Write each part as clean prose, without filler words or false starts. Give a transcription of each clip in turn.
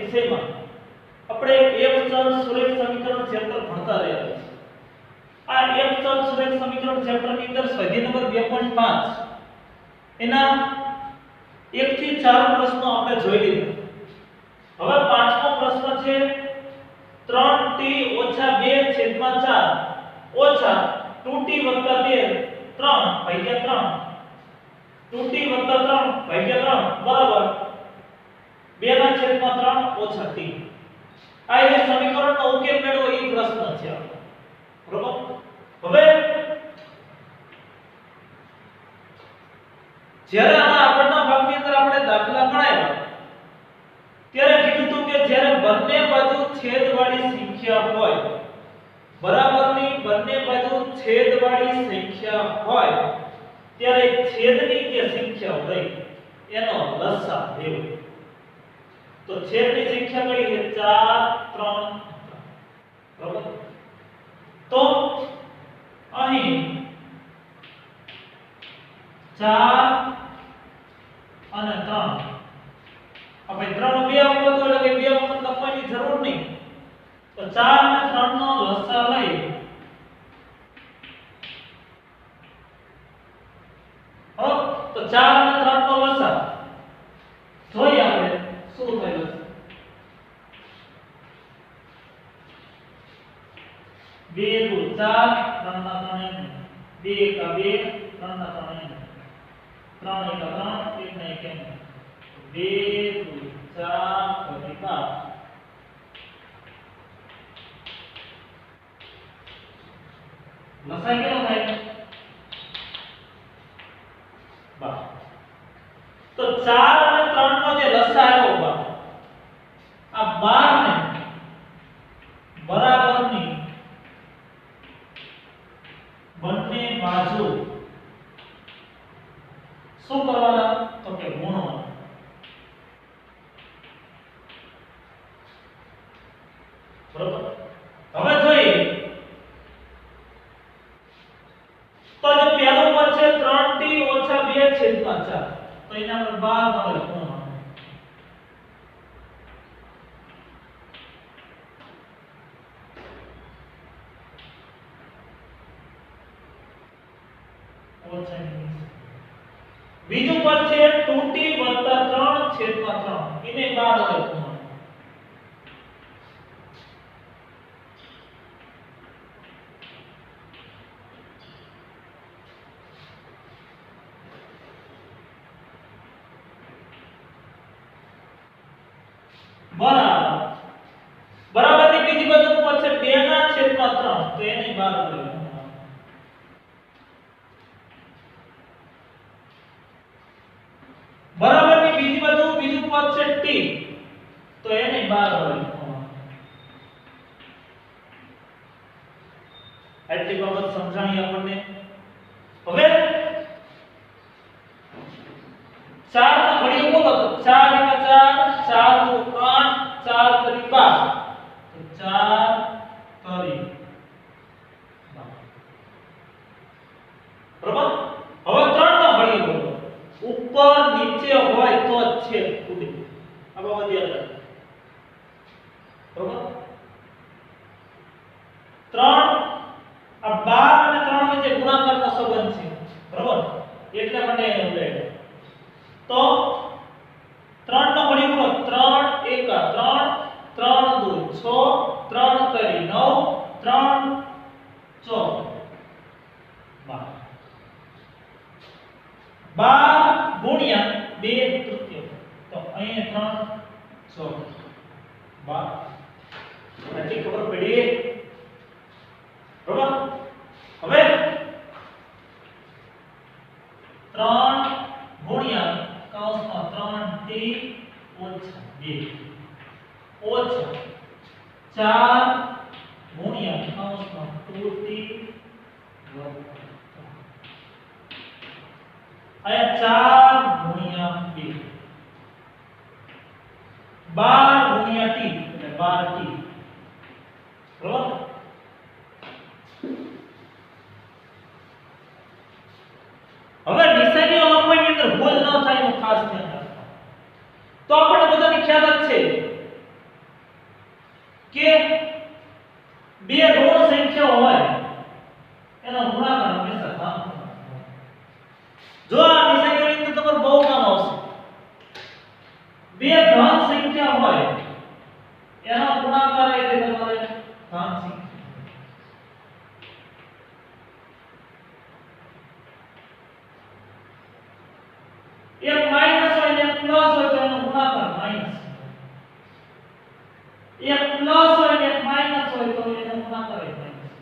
વિષયમાં આપણે એક ચલ સુરેખ સમીકરણ ચેપ્ટર ભણતા રહ્યા છીએ। આ એક ચલ સુરેખ સમીકરણ ચેપ્ટર ની અંદર સ્વાધ્યાય નંબર 2.5 એના 1 થી 4 પ્રશ્નો આપણે જોઈ લીધા। હવે પાંચમો પ્રશ્ન છે 3t - 2 / 4 ઓછા 2t + 13 3/3 2t + 3/3 બરાબર 2/3 ઓછા t। આ એ સમીકરણનો ઉકેલ મેળવો એ પ્રશ્ન છે બરાબર। હવે જ્યારે આના આગળના ભાગની અંદર આપણે દાખલા ગણાવ્યા ત્યારે કીધું હતું કે જ્યારે બંને બાજુ છેદવાળી સંખ્યા હોય બરાબરની બંને બાજુ છેદવાળી સંખ્યા હોય ત્યારે છેદની જે સંખ્યા હોય એનો લસાઅ લેવો। તો છેદની સંખ્યા કઈ છે 4 3 બરાબર। તો અહીં 4 અને 3 આપણે 3 બે વખત એટલે કે બે વખત લખવાની જરૂર નહીં। તો 4 અને 3 નો લસાઅ લઈ તો 4 અને 3 નો લસાઅ જોઈએ આપણે શું થયું છે 2 × 4 3 × 3 2 × 2 3 × 3 3 × 3 1 × 1 2 × 4 = 12 લસાઅ કેટલો થાય 12। તો 4 અને 3 નો જે લસાઅ આવ્યો 12 આ 12 ને બરાબરની બંને બાજુ શું કરવાના તો કે ગુણવાના। બરોબર। હવે જોઈએ તો જે પહેલું પદ છે 3t - 2 / 4 તો એને આપણે 12 માં લખવાનું બીજું પદ છે 2t + 3 / 3 એને 12 લખવાનું બરાબર। બરાબરની બીજી બાજુનું પદ છે 2/3 તો એને 12 લખવાનું બરાબરની બીજી બાજુ બીજું પદ છે t તો એને 12 લખવાનું। આટલી બાબત સમજાણી આપણને। હવે 4 નો ઘડિયો બોલો તો 4 × 4 4 × 8 4 × 12 તો 4 × 12 બરાબર। હવે 3 નો ઘડિયો બોલો ઉપર નીચે હોય તો જ છેદ ખુલે આ બાબત યાદ રાખો બરાબર। 3 આ 12 અને 3 વચ્ચે ગુણાકારનો સંબંધ છે બરાબર એટલે માટે એવું લે તો 3 નો ઘડિયો બોલો 3 × 1 = 3 3 × 2 = 6 3 × 9 3 14 12 ગુણ્યા 2/3 તો અહીંયા 3 6 12 આટલી ખબર પડી બરાબર। હવે 3 ગુણ્યા કૌંસમાં 3t - 2 ઓછા 4 ગુણ્યા કૌંસમાં 2t આયા 4 ગુણ્યા 2 12 ગુણ્યા t એટલે 12t બરાબર। હવે નિશાનીઓ લખવાની અંદર ભૂલ ન થાય એનું ખાસ ધ્યાન રાખો। તો આપણે બધાને ખ્યાલ જ છે બે ઋણ સંખ્યા હોય એનો ગુણાકાર હંમેશા ધન હોય. જો આ નિશાનીની અંદર તમારે બહુ કામ આવશે. બે ધન સંખ્યા હોય એનો ગુણાકાર એટલે તમારે ધન સંખ્યા. એક માઈનસ હોય ને પ્લસ હોય તો એનો ગુણાકાર માઈનસ. એક પ્લસ હોય ને એક માઈનસ હોય તો એનો ગુણાકાર માઈનસ.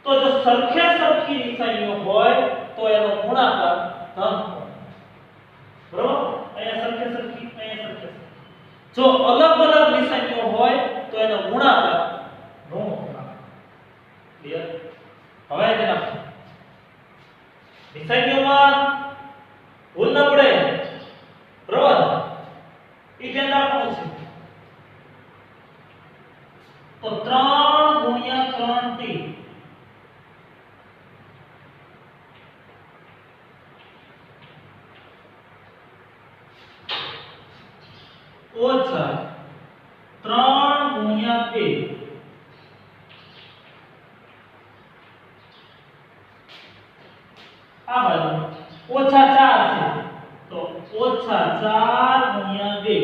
તો જો સરખે સરખી નિશાનીઓ હોય તો એનો ગુણાકાર ધન હોય. બરોબર? અહીંયા સરખે સરખી, અહીંયા સરખે સરખી. જો અલગ અલગ નિશાનીઓ હોય તો એનો ગુણાકાર ઋણ હોય. ક્લિયર? હવે જરા નિશાનીઓમાં ભૂલ ન પડે. બરોબર? એ ધ્યાન રાખવાનું છે. તો 3 ગુણ્યા 3t ઓછા 3 ગુણ્યા 2 આ બાજુ ઓછા 4 છે તો ઓછા 4 ગુણ્યા 2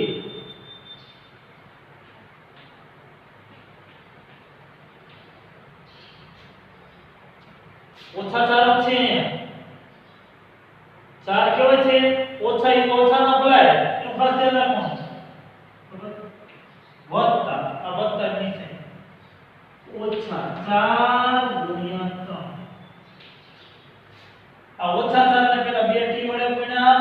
ઓછા 4 છે. 4 કેવો છે? ઓછા ઈ ઓછા ન ભલાય એનું ખાસ ધ્યાન રાખવાનું. વત્તા આ વત્તા નીચે ઓછા 4 ગુણ્યા 3 આ ઓછા 4 ને પેલા 2 ટી વડે ગુણ્યા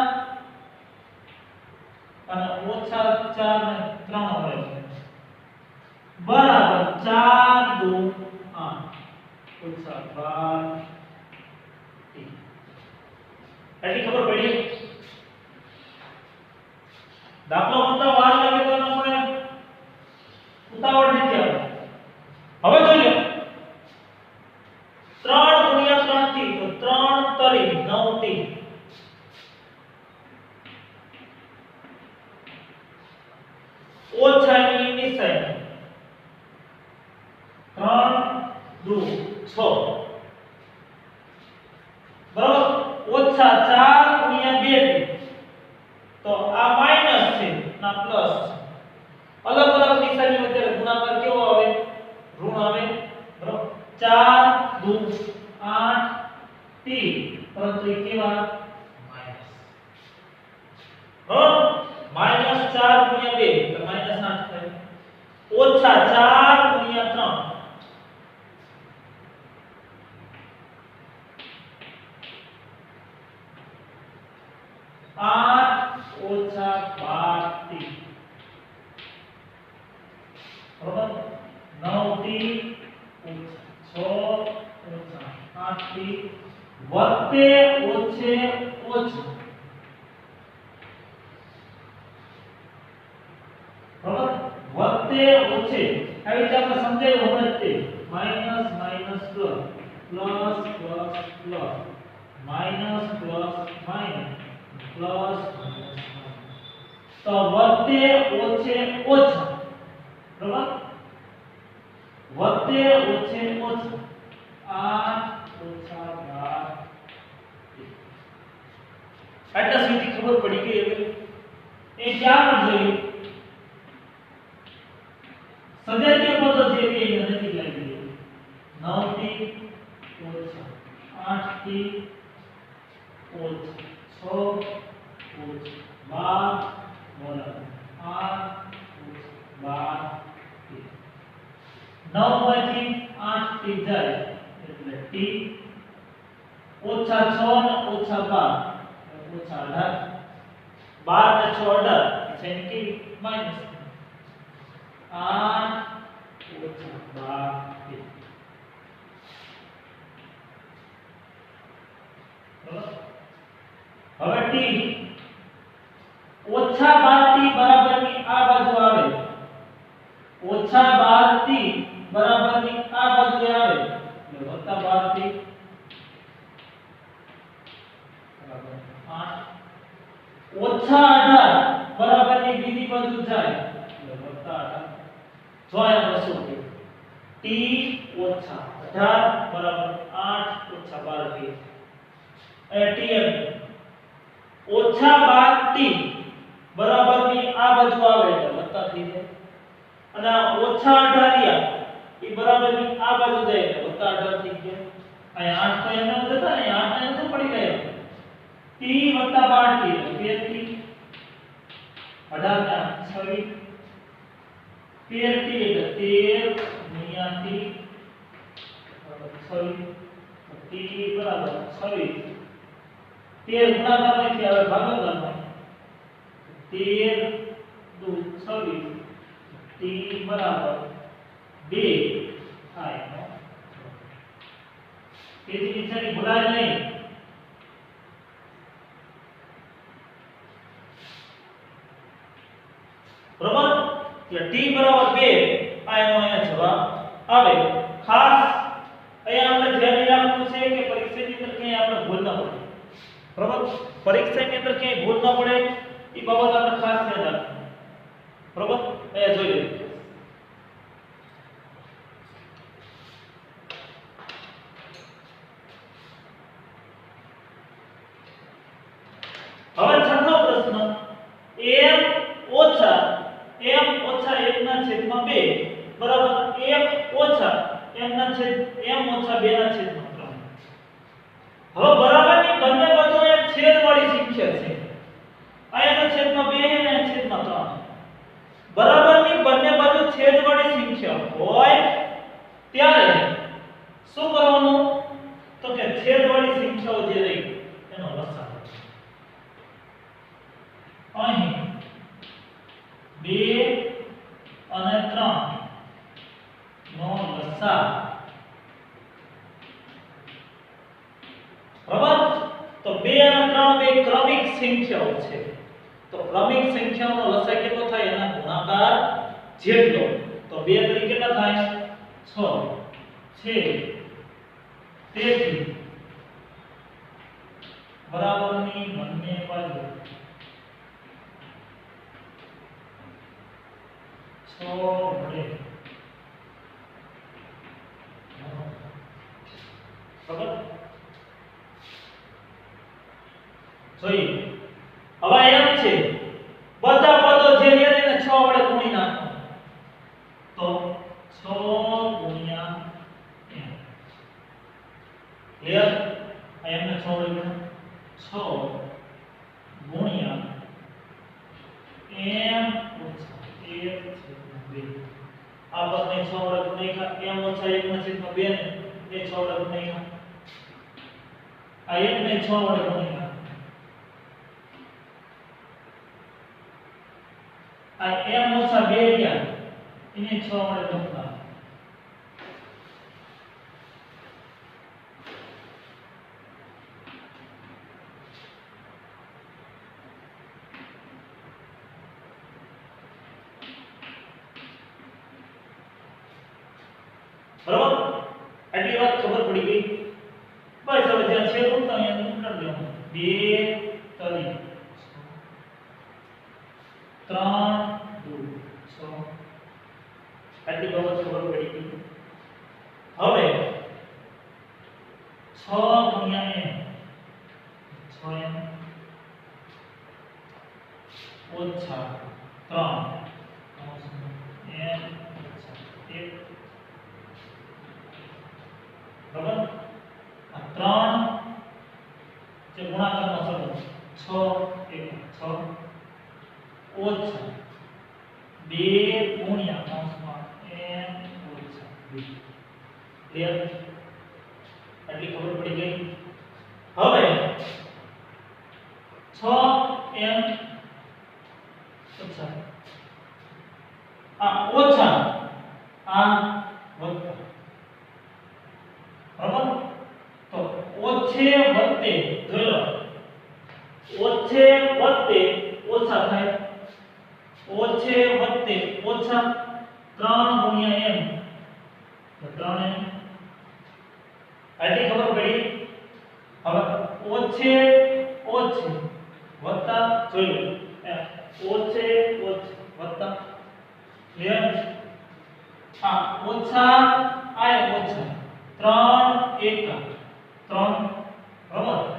અને ઓછા 4 ને 3 વડે બરાબર 4 2 8 ઓછા 12 એટલી ખબર પડી. દાખલો કરતા વાર લાગે તો આપણે ઉતાવળ નથી આવે. હવે જોઈએ 3 ગુણ્યા 3 થી તો 3 તરી 9 થી ઓછાની નિશાની 3 2 6 બરાબર. ઓછા 4 ગુણ્યા 2 તો આ માઈનસ છે ના પ્લસ. અલગ અલગ નિશાની વચ્ચે ગુણાકાર કેવો આવે? ઋણ આવે. બરાબર. 4 2 8 t પરંતુ એ કેવા? માઈનસ. બરાબર. માઈનસ 4 ગુણ્યા 2 તો માઈનસ 8 થાય. ઓછા 4 ગુણ્યા 3 8 ઓછા 12t બરાબર. 9t ઓછા 6 ઓછા 8t વત્તે ઓછે ઓછું બરાબર. વત્તે ઓછે આવી રીતે આપણે સમજાયું હમણાં તે minus minus plus plus plus plus minus plus minus plus તો વત્તે ઓછે ઓછા બરાબર. વત્તે ઓછે ઓછા 8 ઓછા 12 આટલા સુધી ખબર પડી ગઈ. હવે એ ક્યાં જોઈ સજાતીય પદો જે કે નથી લાગી 9 થી ઓછા 8 થી ઓછા 6 12 9 માંથી 8 થી જાય એટલે t ઓછા 6 ને ઓછા 12 ઓછા 18 12 ને 6 18 છે કે માઈનસ 8 ઓછા 12 હવે t ઓછા 12t બરાબરની આ બાજુ આવે. ઓછા 12t બરાબરની આ બાજુ આવે એટલે વત્તા 12t બરાબર 8 ઓછા 18 બરાબરની બીજી બાજુ જાય એટલે વત્તા 18 જો અહીંયા શું થયું t ઓછા 18 બરાબર 8 ઓછા 12 ટી એમ ઓછા 12 ટી બરાબર ની આ બાજુ આવે એટલે વત્તા થઈ જાય અને આ ઓછા 18 એ બરાબર ની આ બાજુ જાય એટલે વત્તા 18 થઈ ગયા અહીંયા 8 તો એમને જતા ને 8 ને તો પડી ગયા ટી વત્તા 12 ટી 13 ટી 18 ના 26 13 ટી એટલે 13 ગુણ્યા ટી બરાબર 26 ટી બરાબર 26 13 ગુણાકારમાંથી આવે ભાગાકારમાં 13 દુ 26 ટી બરાબર 2 થાય તેથી નિશાની ભૂલાય નહીં બરાબર કે ટી બરાબર 2 આ એનો અહીંયા જવાબ આવે ખાસ અહીંયા આપણે ધ્યાન રાખવું છે કે પરીક્ષાની અંદર ક્યાંય આપણે ભૂલ ન પડે બરાબર પરીક્ષાની અંદર ક્યાંય ભૂલ ન પડે એ બાબત આપણે ખાસ ધ્યાન રાખવું બરાબર અહીંયા જોઈ લઈએ હવે છઠ્ઠો પ્રશ્ન m ઓછા 1 ના છેદમાં 2 બરાબર 1 ઓછા m ઓછા 2 ના છેદમાં 3 હવે બરાબરની બંને બાજુ એક છેદવાળી સંખ્યા છે આના છેદમાં 2 અને છેદમાં 3 બરાબરની બંને બાજુ છેદવાળી સંખ્યા હોય ત્યારે શું કરવાનું તો કે છેદવાળી સંખ્યાઓ જે રહી એનો લસાઅ અહીં 2 અને 3 નો લસાઅ બરાબર તો 2 અને 3 બે ક્રમિક સંખ્યાઓ છે તો ક્રમિક સંખ્યાઓનો લસાઅ કેટલો થાય એના ગુણાકાર જેટલો તો 2 તરીકે કેટલા થાય 6 છે તેથી બરાબરની બંને બાજુ 6 વડે બરાબર જોઈએ હવે એમ છે બધા પદો જે છે એને 6 વડે ગુણી નાખો તો 6 ગુણ્યા m ક્લિયર આ એમને 6 વડે ગુણો 6 ગુણ્યા m ઓછા 1/2 આ પદને 6 વડે ગુણી m ઓછા 1/2 ને એ 6 વડે ગુણી આ 1 ને 6 વડે ગુણી આ m ઓછા 2 રહ્યા એને 6 વડે ગુણતા બરાબર આટલી વાત ખબર પડી ગઈ બસ હવે જ્યાં છેદ ઉઠતા અહીંયા ઉઠાડ દેવાનું 2 તરી 3 2 6 આટલી બાબત ખબર પડી ગઈ હવે 6 ગુણ્યા m 6m ઓછા 3 m ઓછા 1 બરાબર આ 3 જે ગુણાકારનો સંબંધ 6 1 6 ઓછા 2 ગુણ્યા કૌંસમાં m ઓછા 2 ક્લિયર આટલી ખબર પડી ગઈ હવે 6m ઓછા આ ઓછા આ વત્તા બરાબર તો ઓછે વત્તે જોઈ લો ઓછે વત્તે ઓછા થાય ઓછે વત્તે ઓછા 3 ગુણ્યા m તો 3m આટલી ખબર પડી હવે ઓછે ઓછે વત્તા જોઈ લો ઓછે ઓછે વત્તા ક્લિયર આ ઓછા આ ઓછા 3 1 3 બરાબર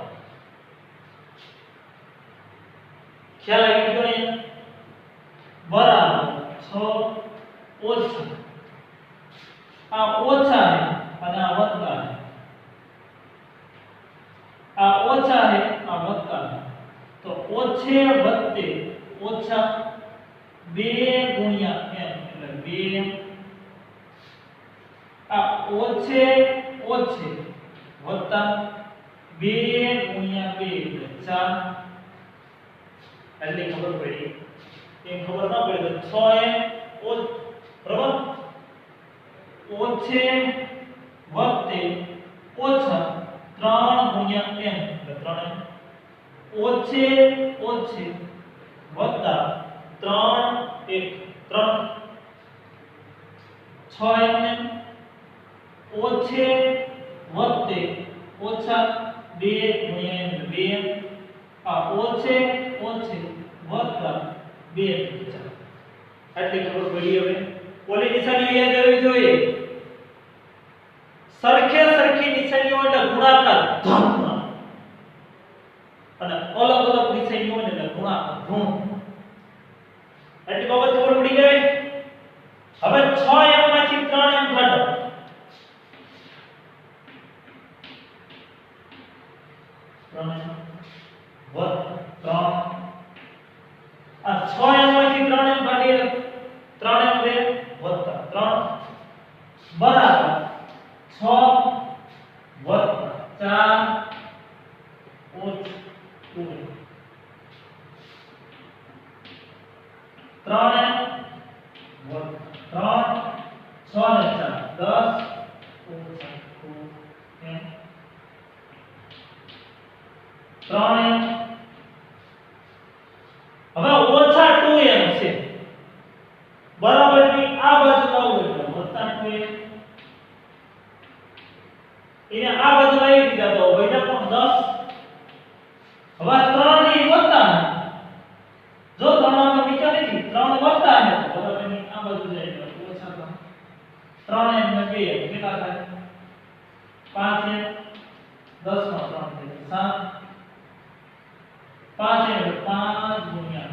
ખ્યાલ આવી ગયો ને બરાબર 6 ઓછા આ ઓછા है અને આ વત્તા है આ ઓછા है આ વત્તા है તો ઓછે વત્તે ઓછા 2 ગુણ્યા m એટલે 2 આ ઓછે ઓછે વત્તા 2 ગુણ્યા 2 એટલે 4 એટલે ખબર પડી એ ખબર ના પડે તો 6 m બરાબર ઓછે વત્તે ઓછા 3 ગુણ્યા m એટલે 3 ઓછે ઓછે વત્તા 3 1 3 6 m ઓછે વત્તે ઓછા 2 ગુણ્યા m 2 આ ઓછે ઓછે વત્તા 2 એટલે ખબર પડી હવે ઓલી નિશાની યાદ રહેવી જોઈએ સરખે સરખી નિશાનીઓ એટલે ગુણાકાર ધન અને અલગ અલગ નિશાનીઓ એટલે ગુણાકાર ઋણ એટલી બાબત ખબર પડી ગઈ હવે 6m માંથી 3m કાઢો આ 6m માંથી 3m કાઢીએ 3m રે વત્તા 3 બરાબર 6 વત્તા 4 ઓછું 3m વત્તા 3 6 ને 4 10 3m હવે ઓછા 2m છે બરાબર ની આ બાજુ લાવો એટલે વત્તા 2m એને આ બાજુ લાવી દીધા તો વૈધા કોણ 10 હવે 3 ની વત્તા જો 3 માં નીચે નથી 3 વત્તા ને તો બરાબર ની આ બાજુ જાય એટલે ઓછા 3m ને 2m કેટલા થાય 5m 10 માં 3 થાય 7 5 5 ગુણ્યા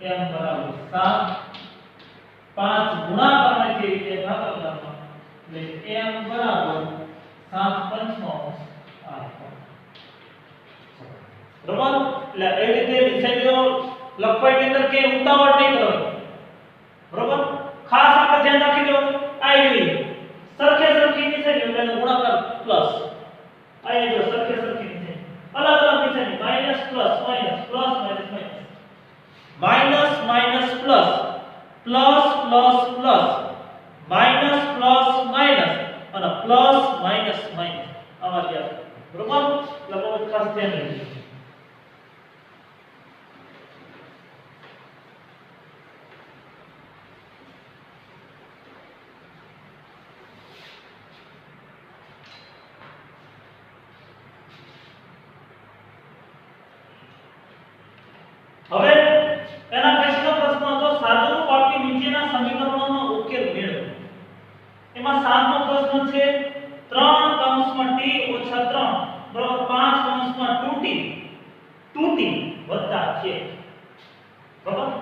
m બરાબર 7 5 ગુણાકારમાં કેવી રીતે ભાગાકારમાં એટલે m બરાબર 7 પંચમાંશ બરાબર એટલે એ રીતે નિશાનીઓ લખવાની અંદર કે ઉતાવળ નહીં કરવાની બરાબર ખાસ આપણે ધ્યાન રાખી દેવાનું આવી ગઈ સરખે સરખી નિશાનીઓ એટલે ગુણાકાર પ્લસ આવી જો સરખે સરખી નિશાની अलग अलग निशानी minus plus minus plus minus minus minus plus plus plus plus minus plus minus અને પ્લસ માઈનસ માઈનસ આવા ગયા બરોબર લગભગ ખાસ ધ્યાન રાખજો હવે એના પછીનો પ્રશ્ન હતો સાદુરૂપ આપી નીચેના સમીકરણોનો ઉકેલ મેળવો એમાં સાતમો પ્રશ્ન છે 3 કૌંસમાં t ઓછા 3 બરાબર 5 કૌંસમાં 2t વત્તા છે બરાબર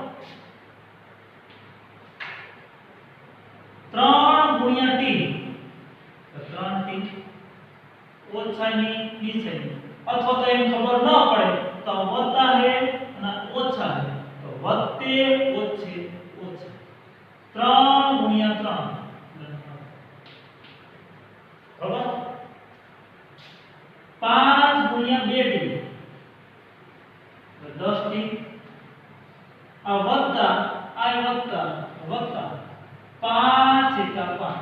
3 ગુણ્યા t તો 3t ઓછાની નીચેની અથવા તો એમ ખબર ન પડે તો વત્તા है ना ओछा है तो वत्ते ओछे ओछा 3 गुणिया 3 बराबर 5 गुणिया 2t तो 10t आ वत्ता 5 एका 5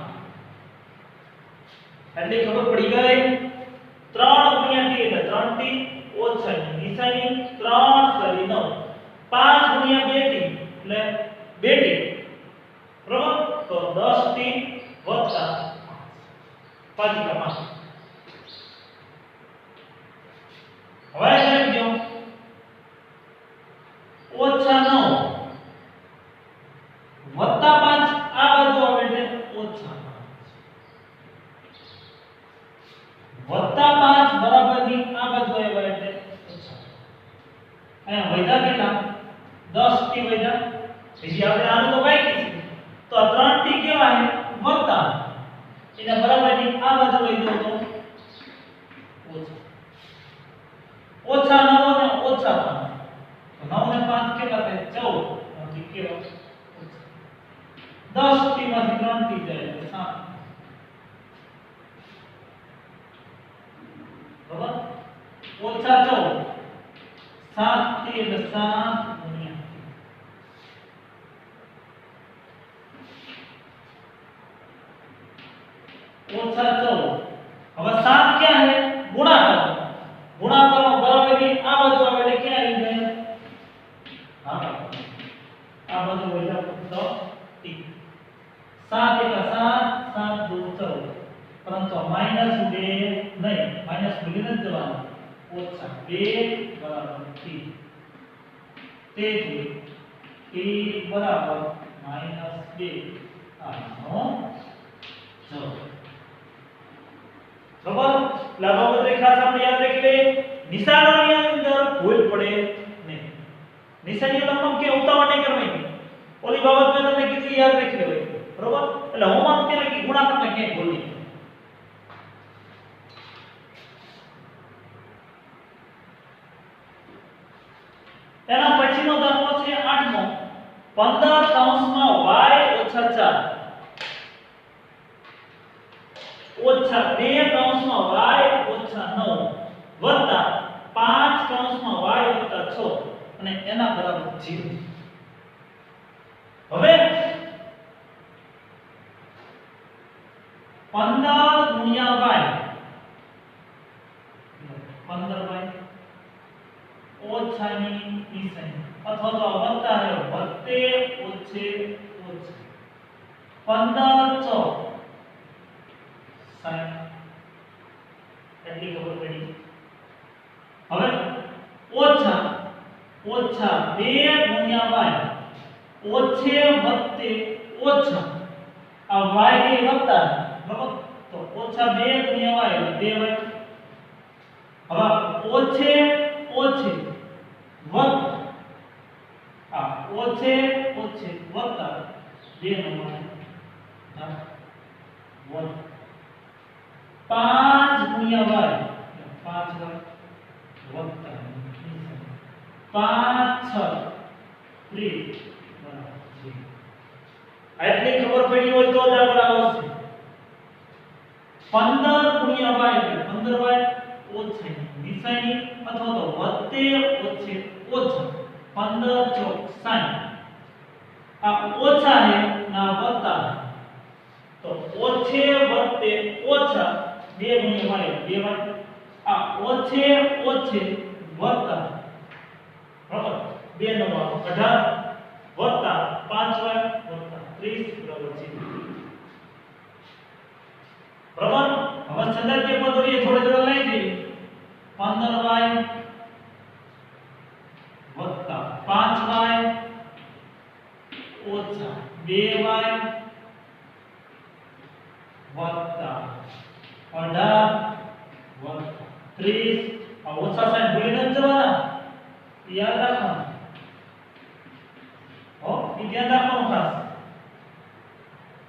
એટલે ખબર પડી ગઈ 3 ગુણ્યા t એટલે 3t ઓછા નિશાની 3 કરી 9 5 ગુણ્યા 2t એટલે 2t બરાબર તો 10t વત્તા 5 કા 5 હવે કરી દો ઓછા 9 વત્તા થી કેવા है વત્તા એના બરાબરની આ બાજુ લઈ જાઓ તો ઓછા 9 ને ઓછા 5 તો 9 ને 5 કેટલા થાય 14 માંથી કેવા 10 થી માંથી 3 થી જાય તો 7 બરાબર ઓછા 14 7 થી એટલે 7 ગુણ્યા ओछा 14 હવે 7 क्या है गुणाकार गुणाकार बराबर की आ बाजू आवे એટલે क्या આવી જાય હા આ બાજુ હોય તો 10 7 एक 7 7 2 14 પરંતુ માઈનસ 2 નહીં માઈનસ ભૂલી ન જવાનું ઓછા 2 બરાબર t તેથી t બરાબર -2 આનો જવાબ બરાબર લાભાવત રેખા આપણે યાદ રાખી લે નિશાનોની અંદર ભૂલ પડે નહીં નિશાનીઓ તમને કે ઉતાવળ નહીં કરવાની ઓલી બાબત મેં તમને કીધી યાદ રાખી લેવાય બરાબર એટલે હું માનું કે ગુણાકારમાં ક્યાંય ભૂલ નહીં એના પછીનો દાખલો છે 8મો 15 કૌંસમાં y ઓછા 4 ઓછા 2 કૌંસમાં y ઓછા 9 વત્તા 5 કૌંસમાં y વત્તા 6 અને એના બરાબર 0 હવે 15 ગુણ્યા y 15y ઓછાની નિશાની અથવા તો વત્તા है વત્તે ઓછે ઓછા 15 4 એટલી ખબર પડી હવે ઓછા ઓછા 2 ગુણ્યા y ઓછે વત્તે ઓછા આ y એ વત્તા બરાબર તો ઓછા 2 ગુણ્યા y એટલે 2y હવે ઓછે ઓછે વત્તા આ ઓછે ઓછે વત્તા 2 નો વત્તા 5 ગુણ્યા y 5y વત્તા 5 6 30 બરાબર આટલી ખબર પડી હોય તો જ આગળ આવશે 15 ગુણ્યા y એટલે 15y ઓછે નિશાની અથવા તો વત્તે ઓછે ઓછા 15 ચોક 60 આ ઓછા है ના વત્તા તો ઓછે વત્તે ઓછા 2 ગુણ્યા y 2y આ ઓછે ઓછે વત્તા બરાબર 2 નો 18 વત્તા 5y વત્તા 30 બરાબર છે બરાબર હવે સંદર્ભ પદોની થોડે થોડે લઈ જઈએ 15y વત્તા 5y ઓછા 2y વત્તા 18 વત્તા 30 આ ઓછા સાઈન ભૂલી ન જવાના યાદ રાખવાનું હો એ ધ્યાન રાખવાનું ખાસ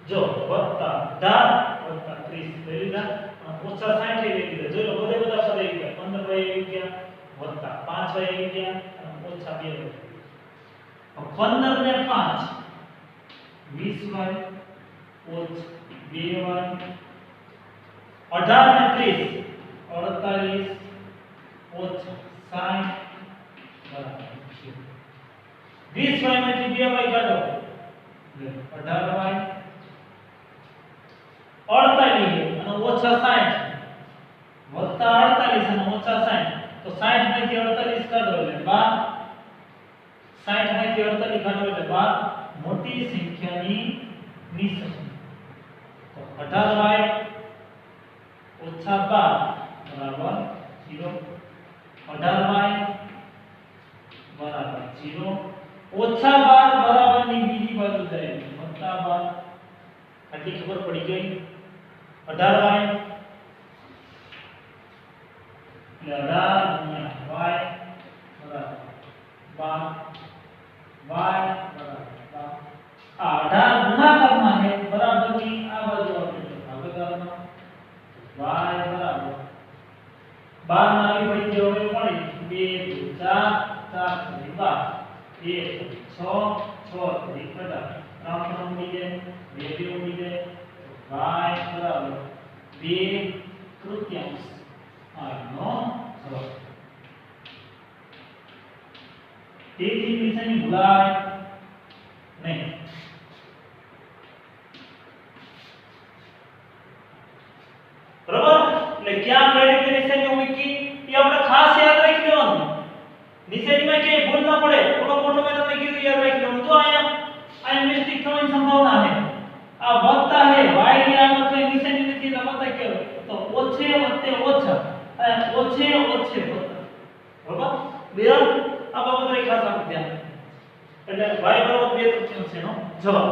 જો વત્તા 18 વત્તા 30 લઈ લીધા ઓછા 60 લઈ લીધા જોઈ લો બધે બધા પદ આવી ગયા 15y આવી ગયા વત્તા 5y આવી ગયા અને ઓછા 2y 15 ને 5 20y ઓછા 2y 18 ને 30 48 ઓછા 60 બરાબર 20y માંથી 2y કાઢો એટલે 18y 48 અને ઓછા 60 વત્તા 48 અને ઓછા 60 તો 60 માંથી 48 કાઢો એટલે 12 60 માંથી 48 કાઢો એટલે 12 મોટી સંખ્યાની નિશાની તો 18y ઓછા 12 બરાબર 0 18y બરાબર 0 ઓછા 12 બરાબરની બીજી બાજુ જાય વત્તા 12 આટલી ખબર પડી ગઈ 18y એટલે 18 ગુણ્યા y બરાબર 12 y બરાબર 12 આ 18 ગુણાકારમાં છે 1 6 6 3 બધા 3 ઉડી જાય 2 ઉડી જાય y બરાબર 2 તૃતીયાંશ આનો જવાબ તેથી નિશાની ભૂલાય નહીં બરાબર એટલે ક્યાં કઈ રીતે નિશાની મૂકી એ આપણે ખાસ યાદ રાખી લેવાનું નિશાનીમાં કે ભૂલ ન પડે થોડો મોટો મેં તમને કીધું યાદ રાખી લેવાનું તો અહીંયા મિસ્ટેક થવાની સંભાવના છે આ વત્તા છે y ની આગળ કોઈ નિશાની નથી તો વત્તા કેવો તો ઓછે વત્તે ઓછા અને ઓછે ઓછે વત્તા બરાબર બેર આ બાબત ખાસ આપણે ધ્યાન એટલે y બરાબર 2 તૃતીયાંશ એનો જવાબ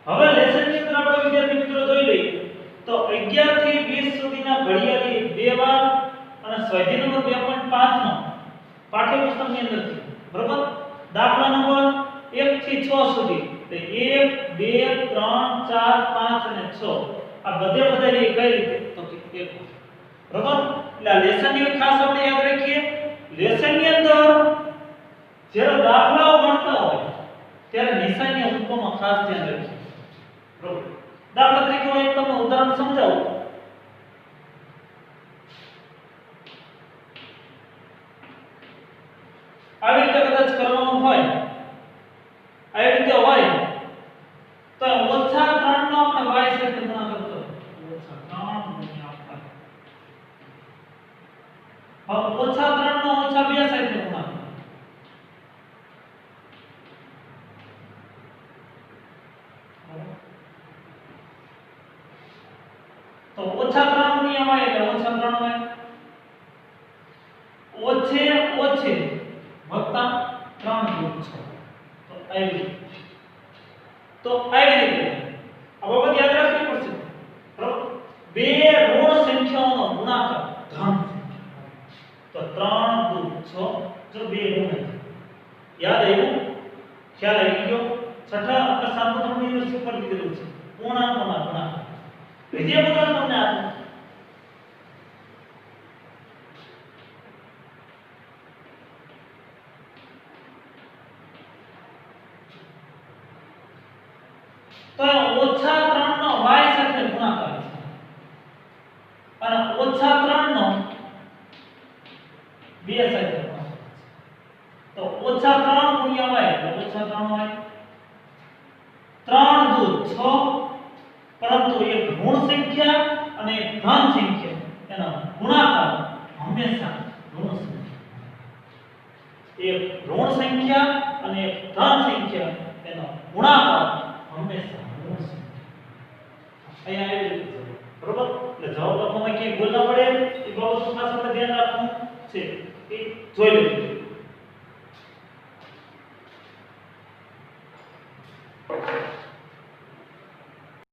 હવે લેસન ની અંદર આપણે વિદ્યાર્થી મિત્રો જોઈ લઈએ તો 11 થી 20 સુધીના ઘડિયાળી બે વાર અને સ્વાધ્યાય નંબર 2.5 નો પાઠ્યપુસ્તકની અંદરથી બરાબર દાખલા નંબર 1 થી 6 સુધી તો 1 2 3 4 5 અને 6 આ બધે કઈ રીતે તો કે 1 બરાબર એટલે આ લેસન ની ખાસ આપણે યાદ રાખીએ લેસન ની અંદર જ્યારે દાખલાઓ ગણતા હોય ત્યારે નિશાની ઉપમાં ખાસ ધ્યાન રાખીએ બરાબર દાખલા તરીકે હું એક તમને ઉદાહરણ સમજાવું આવી રીતે કદાચ કરવાનું હોય આવી રીતે હોય તો ઓછા 3 નો આપણે y સાથે ગુણાકાર કરો ઓછા 3 ગુણ્યા 5 હવે ઓછા 3 નો ઓછા 2 સાથે ગુણાકાર તો ઓછા 3 ગુણ્યા y એટલે ઓછા 3 y ઓછે ઓછે વત્તા 3 ગુણ 6 તો આવી તો આવી રીતે આ બાબત યાદ રાખવી પડશે બરાબર બે ઋણ સંખ્યાઓનો ગુણાકાર ધન તો 3 ગુણ 6 જો બે ઋણ યાદ આવ્યું ખ્યાલ આવી ગયો છઠ્ઠા આપણે સાતમા ધોરણની અંદર શું કરી દીધું છે પૂર્ણાંકોના ગુણાકાર વિજય ઉદાહરણ તમને આપું તો ઓછા 3 નો y સાથે ગુણાકાર છે અને ઓછા 3 નો 2 સાથે ગુણાકાર છે તો ઓછા 3 ગુણ્યા y એટલે ઓછા 3y 3 દુ 6 પરંતુ એક ઋણ સંખ્યા અને એક ધન સંખ્યા એનો ગુણાકાર હંમેશા ઋણ સંખ્યા એક ઋણ સંખ્યા અને એક ધન સંખ્યા એનો ગુણાકાર હંમેશા ઋણ સંખ્યા અહીંયા આવી રીતે બરોબર એટલે જવાબ લખવામાં કે ભૂલ ન પડે એ બાબતનું ખાસ આપણે ધ્યાન રાખવું છે એ જોઈ લેજો